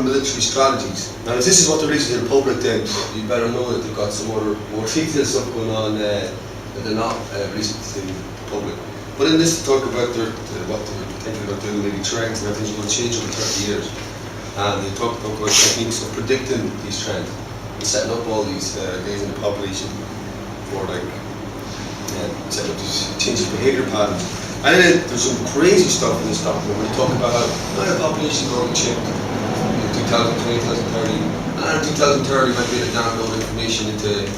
long-term military strategies. Now, if this is what they're releasing to the public, then you better know that they've got some other more detailed stuff going on that they're not releasing to the public. But in this, they talk about what they're thinking about doing, maybe trends and everything's going to change over 30 years. And they talk about techniques of predicting these trends and setting up all these days in the population for like setting up these changing behaviour patterns. And then there's some crazy stuff in this document when they talk about how the population is going to change in 2020, 2030. And 2030 might be able to download information into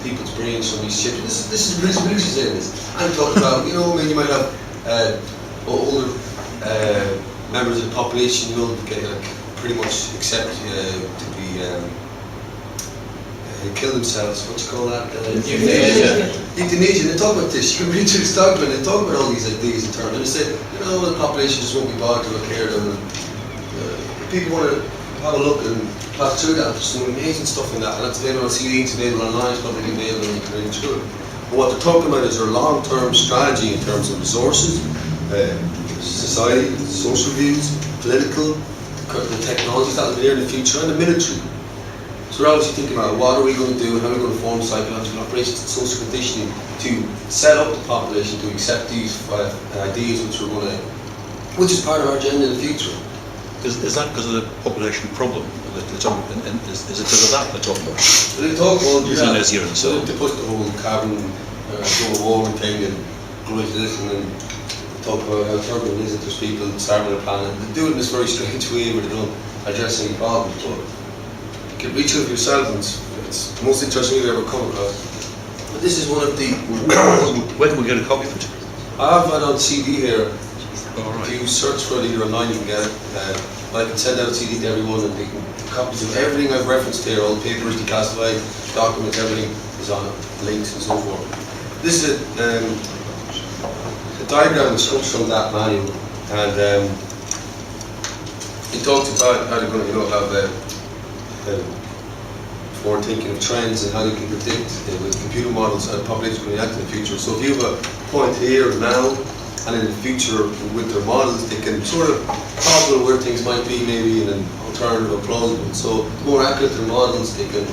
people's brains from these chips. This is really saying this. And talk about, you know, I mean, you might have older members of the population, you know, get like pretty much accept to be kill themselves. What you call that? Euthanasia. Euthanasia. They talk about this. You can read through this document. They talk about all these ideas in terms. And they say, you know, the population just won't be bothered to look here. And if people want to have a look and pass through that, there's some amazing stuff in that. And that's available on CD, it's available online, it's publicly available, and you can read through it. But what they're talking about is their long-term strategy in terms of resources, society, social views, political, the technologies that will be there in the future, and the military. So we're obviously thinking about what are we going to do, how are we going to form psychological operations and social conditioning to set up the population to accept these ideas which is part of our agenda in the future. Is that because of the population problem? Is it because of that they're talking about? They talk about euthanasia and so on. They put the whole carbon global warming thing and globalization and talk about how terrible it is that there's people starving the planet. They do it in this very strange way where they don't address any problems. But you can reach out for yourself, and it's the most interesting thing I've ever come across. But this is one of the... Where can we get a copy of it? I have it on CD here. Right. If you search for it either online, you can get it. I can send out a CD to everyone, and they can copies of everything I've referenced here, all the papers, declassified documents, everything is on it, links and so forth. This is a diagram which comes from that manual, and it talks about how they're going to have forward thinking of trends and how they can predict with computer models how the population is going to react in the future. So if you have a point here now and in the future with their models, they can sort of toggle where things might be maybe in an alternative or plausible. So the more accurate their models, they can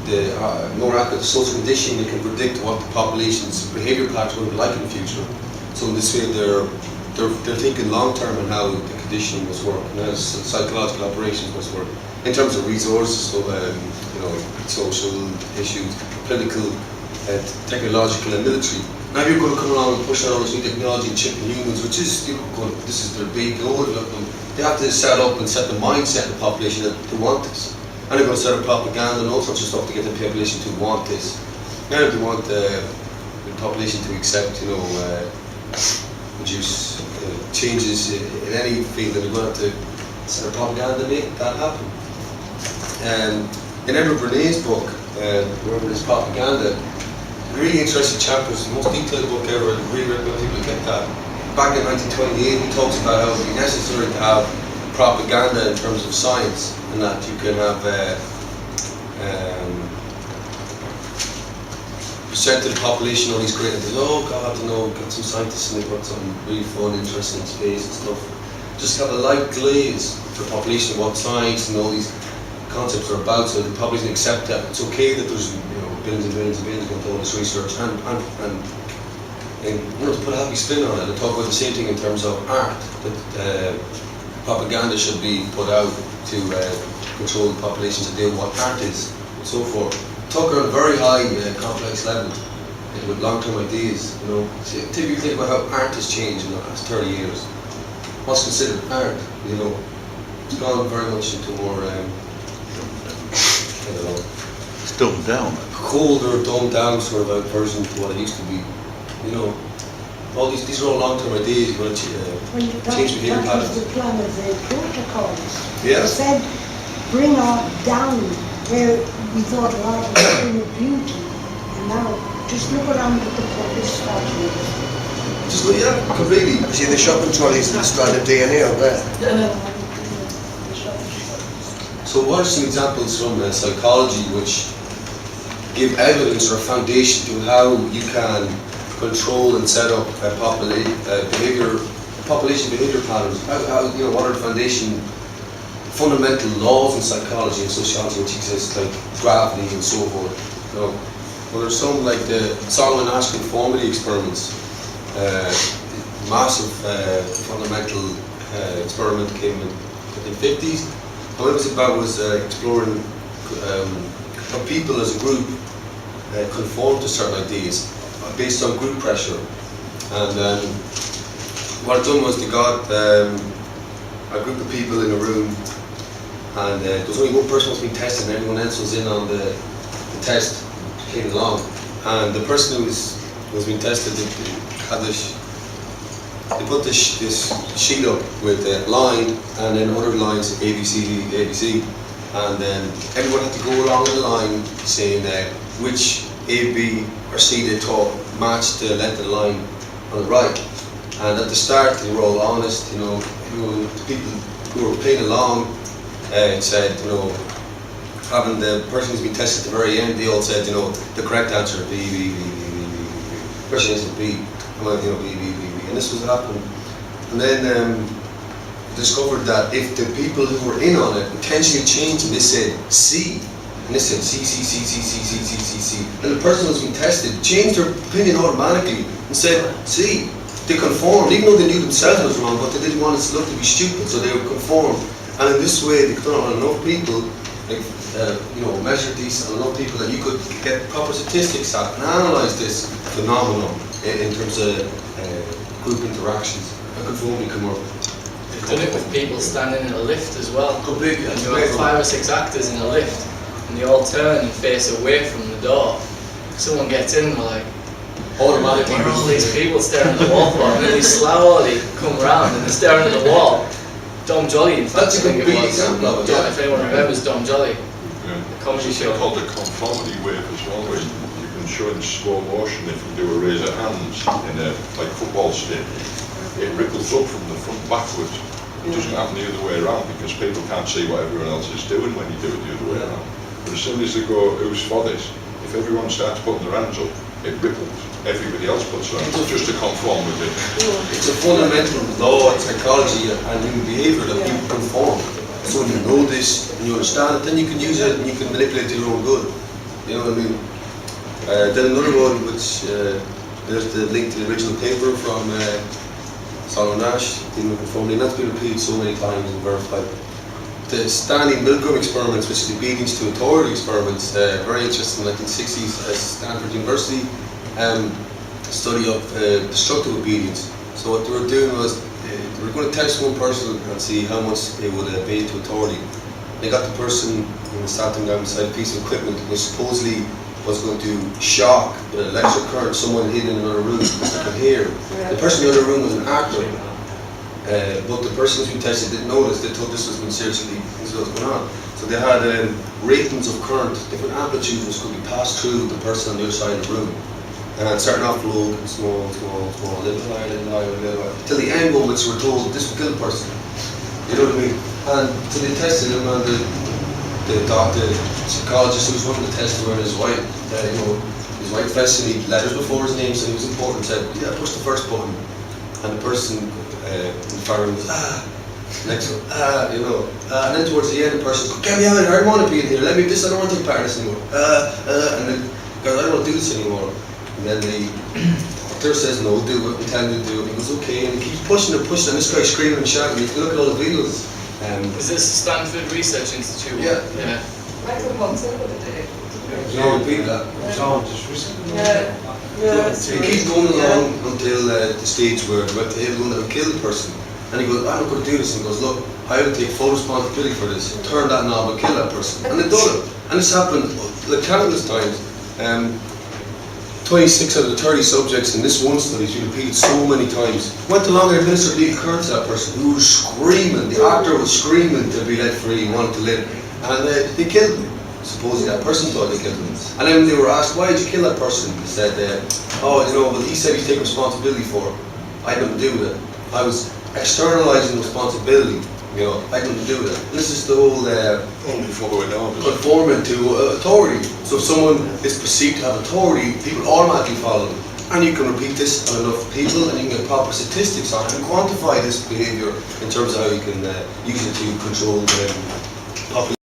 the more accurate the social conditioning, they can predict what the population's behaviour patterns will be like in the future. So in this way they're thinking long term on how the conditioning must work and how psychological operations must work in terms of resources, so social issues, political, technological and military. Now you're going to come along and push out all this new technology and chipping humans, which is this is their big goal. They have to set up and set the mindset of the population that they want this. And they're going to set up propaganda and all sorts of stuff to get the population to want this. Now if they want the population to accept, reduce changes in any field, then they're going to have to set up propaganda to make that happen. In Edward Bernays' book, Remember This Propaganda, really interesting chapters, the most detailed book ever. I really recommend people to get that. Back in 1928, he talks about how it would be necessary to have propaganda in terms of science, and that you can have present to the population all these great ideas. Oh God, got some scientists and they've got something really fun, interesting in space and stuff. Just have a light glaze for the population of what science and all these concepts are about, so the population accept that it's okay that there's billions and billions and billions going to all this research and to put a happy spin on it. They talk about the same thing in terms of art, that propaganda should be put out to control the population to deal with what art is and so forth. Talk on a very high complex level with long-term ideas. Typically think about how art has changed in the last 30 years. What's considered art, it's gone very much into more it's dumbed down. Colder, dumbed down sort of version to what it used to be. All these are all long-term ideas. You're going to change behaviour patterns. The plan of the protocols. Yeah. They said bring art down where we thought art was a thing of beauty, and now just look around at the public statues. Just look, yeah, completely. See the shopping trolleys and stranded DNA on there. So what are some examples from psychology which give evidence or foundation to how you can control and set up population behaviour patterns? What are the fundamental laws in psychology and sociology which exist, like gravity and so forth. You know. Well, there's some like the Solomon Asch conformity experiments. Massive fundamental experiment came in the 50s. What it was about was exploring how people as a group conform to certain ideas based on group pressure. And what it done was they got a group of people in a room, and there was only one person was being tested and everyone else was in on the test came along. And the person who was being tested, they had this, they put this sheet up with a line and then other lines, A, B, C, D, A, B, C. And then everyone had to go along the line saying which A, B or C they thought matched the length of the line on the right. And at the start they were all honest, you know, the people who were playing along said, you know, having the person who's been tested at the very end, they all said, you know, the correct answer, B, B, B, B, B, B, B. The person said B, well, you know, B, B, B, B. And this was happening. And then discovered that if the people who were in on it intentionally changed and they said C, and they said C, C, C, C, C, C, C, C, C, and the person who's been tested changed their opinion automatically and said C. They conformed, even though they knew themselves it was wrong, but they didn't want it to look to be stupid, so they would conform. And in this way, they could on enough people, like, you know, measure these on enough people that you could get proper statistics at and analyze this phenomenon in terms of group interactions. How conformity come up? They've done it with people standing in a lift as well. Completely. And you have 5 or 6 actors in a lift, and they all turn and face away from the door. Someone gets in and we're like, Automatically. where are all these people staring at the wall for? And then they slowly come round and they're staring at the wall. Dom Jolly, in fact, That's a I think it complete was. example of it, Don't know yeah. if anyone remembers Dom Jolly, Yeah. the comedy It's show. called the conformity wave as well, where you can show in slow motion if you do a raise of hands in a like football stadium. It ripples up from the front backwards. It doesn't happen the other way around because people can't see what everyone else is doing when you do it the other way around. But as soon as they go, who's for this? If everyone starts putting their hands up, it ripples. Everybody else puts their hands up just to conform with it. It's a fundamental law in psychology and human behaviour that people conform. So when you know this and you understand it, then you can use it and you can manipulate it to your own good. You know what I mean? Then another one, which there's the link to the original paper from Solomon Asch, dealing with conformity, and that's been repeated so many times and verified. The Stanley Milgram experiments, which are the obedience to authority experiments, very interesting, in the 1960s at Stanford University, study of destructive obedience. So what they were doing was, they were going to test one person and see how much they would obey to authority. They got the person and sat them down beside a piece of equipment which supposedly was going to shock with an electric current someone hidden in another room because they could hear. The person in the other room was an actor. But the persons who tested didn't notice, they thought this was when seriously things was going on. So they had ratings of current, different amplitudes which could be passed through the person on the other side of the room. And starting off low, small, small, small, little higher, little higher, little higher, till the end moments were told this would kill the person. You know what I mean? And so they tested him, and the doctor, the psychologist who was running the test, wearing his white, you know, his white vest, and he had letters before his name, so he was important, said, yeah, push the first button. And the person in the fire room was, next one, you know. And then towards the end, the person goes, get me out of here, I don't want to be in here, let me this, I don't want to take part in this anymore. And then, guys, I don't want to do this anymore. And then the doctor says, no, do what we tell him to do. And he goes, okay, and he keeps pushing and pushing, and this guy's screaming and shouting. You can look at all the videos. Is this the Stanford Research Institute? Yeah. Yeah. Michael Monson would have did it. No, repeat that. Yeah. So he keeps going along until the stage where they're about to hit one that will kill the person. And he goes, I'm not going to do this. And he goes, look, I will take full responsibility for this. Turn that knob and kill that person. And they've done it. And it's happened like countless times. 26 out of the 30 subjects in this one study, she repeated so many times, went along and administered lethal current to that person who was screaming. The actor was screaming to be let free, wanted to live. And they killed him. Supposedly that person thought they killed him. And then they were asked, why did you kill that person? They said, oh, you know, well, he said he's taking responsibility for it. I had nothing to do with it. I was externalizing responsibility. You know, I had nothing to do with it. And this is the whole Only following orders. conforming to authority. So if someone is perceived to have authority, people automatically follow them. And you can repeat this on enough people, and you can get proper statistics on it and quantify this behaviour in terms of how you can use it to control population.